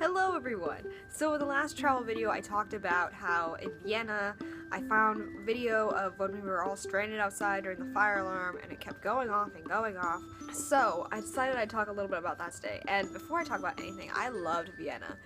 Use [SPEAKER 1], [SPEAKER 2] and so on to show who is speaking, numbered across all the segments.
[SPEAKER 1] Hello everyone! So in the last travel video I talked about how in Vienna I found video of when we were all stranded outside during the fire alarm and it kept going off and going off. So I decided I'd talk a little bit about that today. And before I talk about anything, I loved Vienna.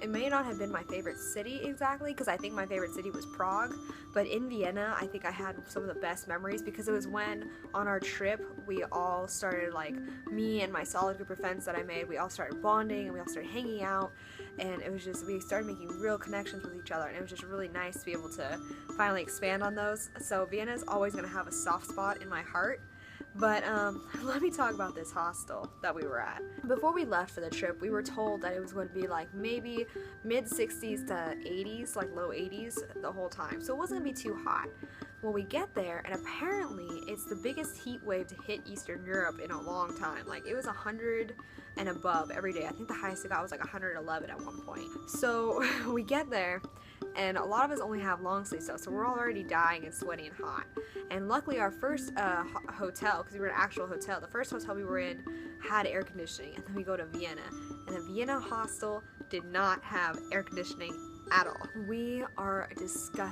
[SPEAKER 1] It may not have been my favorite city exactly because I think my favorite city was Prague, but in Vienna I think I had some of the best memories because it was when on our trip we all started, like me and my solid group of friends that I made, we all started bonding and we all started hanging out, and it was just, we started making real connections with each other, and it was just really nice to be able to finally expand on those. So Vienna is always going to have a soft spot in my heart. But let me talk about this hostel that we were at. Before we left for the trip, we were told that it was going to be like maybe mid 60s to 80s, like low 80s the whole time. So it wasn't going to be too hot. Well, we get there, and apparently it's the biggest heat wave to hit Eastern Europe in a long time. Like, it was 100 and above every day. I think the highest it got was like 111 at one point. So we get there, and a lot of us only have long sleeve stuff, so we're already dying and sweaty and hot. And luckily our first hotel, because we were in an actual hotel, the first hotel we were in had air conditioning, and then we go to Vienna, and the Vienna hostel did not have air conditioning at all. We are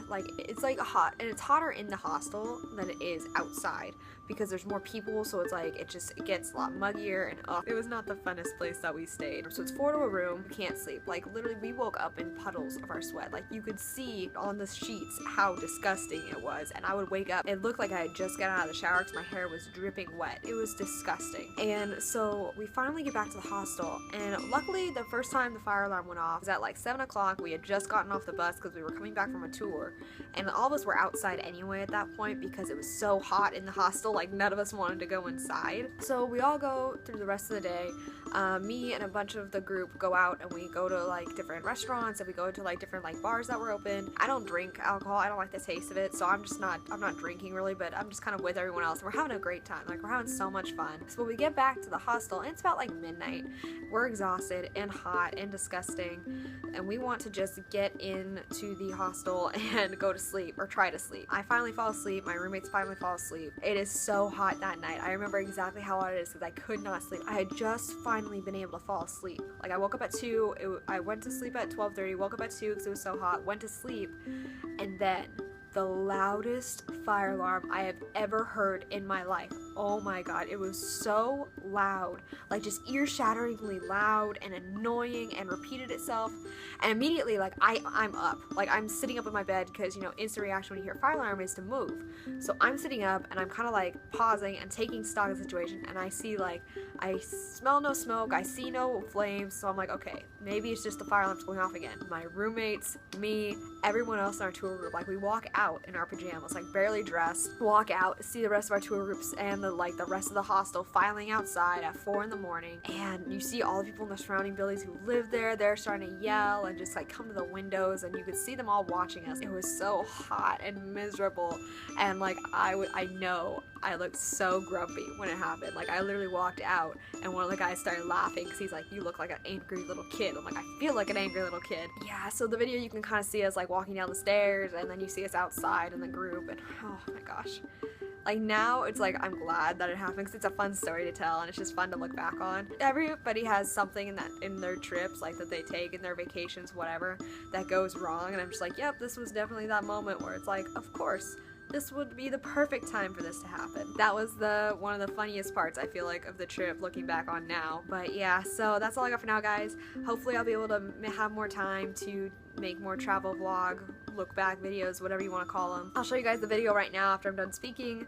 [SPEAKER 1] like, it's like hot, and it's hotter in the hostel than it is outside because there's more people, so it's like it gets a lot muggier, and it was not the funnest place that we stayed. So it's 4 to a room, you can't sleep. Like, literally we woke up in puddles of our sweat. Like, you could see on the sheets how disgusting it was, and I would wake up, it looked like I had just gotten out of the shower because my hair was dripping wet. It was disgusting. And so we finally get back to the hostel, and luckily the first time the fire alarm went off was at like 7 o'clock. We had just gotten off the bus because we were coming back from a tour, and all of us were outside anyway at that point because it was so hot in the hostel. Like, none of us wanted to go inside. So we all go through the rest of the day. Me and a bunch of the group go out and we go to like different restaurants, and we go to like different like bars that were open. I don't drink alcohol, I don't like the taste of it, so I'm not drinking really, but I'm just kind of with everyone else. We're having a great time, like we're having so much fun. So when we get back to the hostel, and it's about like midnight, we're exhausted and hot and disgusting, and we want to just get into the hostel and go to sleep, or try to sleep. I finally fall asleep, my roommates finally fall asleep. It is so hot that night. I remember exactly how hot it is because I could not sleep. I had just finally been able to fall asleep. Like, I woke up at 2, I went to sleep at 12:30, woke up at 2 because it was so hot, went to sleep, and then the loudest fire alarm I have ever heard in my life. Oh my god, it was so loud, like just ear-shatteringly loud and annoying, and repeated itself. And immediately, like, I'm up, like I'm sitting up in my bed because, you know, instant reaction when you hear a fire alarm is to move. So I'm sitting up and I'm kind of like pausing and taking stock of the situation, and I see, like, I smell no smoke, I see no flames, so I'm like, okay, maybe it's just the fire alarm's going off again. My roommates, me, everyone else in our tour group, like, we walk out in our pajamas, like barely dressed, walk out, see the rest of our tour groups and the rest of the hostel filing outside at 4 in the morning, and you see all the people in the surrounding buildings who live there. They're starting to yell and just like come to the windows, and you could see them all watching us. It was so hot and miserable, and like I know I looked so grumpy when it happened. Like, I literally walked out and one of the guys started laughing because he's like, "You look like an angry little kid." I'm like, "I feel like an angry little kid." Yeah, so the video you can kind of see us like walking down the stairs, and then you see us outside in the group, and oh my gosh. Like, now it's like I'm glad that it happened because it's a fun story to tell, and it's just fun to look back on. Everybody has something in their trips, like that they take in their vacations, whatever, that goes wrong, and I'm just like, yep, this was definitely that moment where it's like, of course, this would be the perfect time for this to happen. That was one of the funniest parts, I feel like, of the trip, looking back on now. But yeah, so that's all I got for now, guys. Hopefully I'll be able to have more time to make more travel vlog, look back videos, whatever you want to call them. I'll show you guys the video right now after I'm done speaking.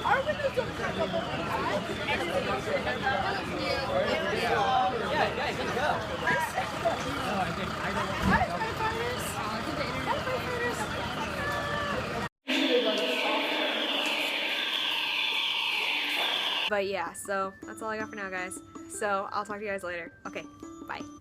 [SPEAKER 2] Our windows don't crack up over
[SPEAKER 1] But yeah, so that's all I got for now, guys. So I'll talk to you guys later. Okay, bye.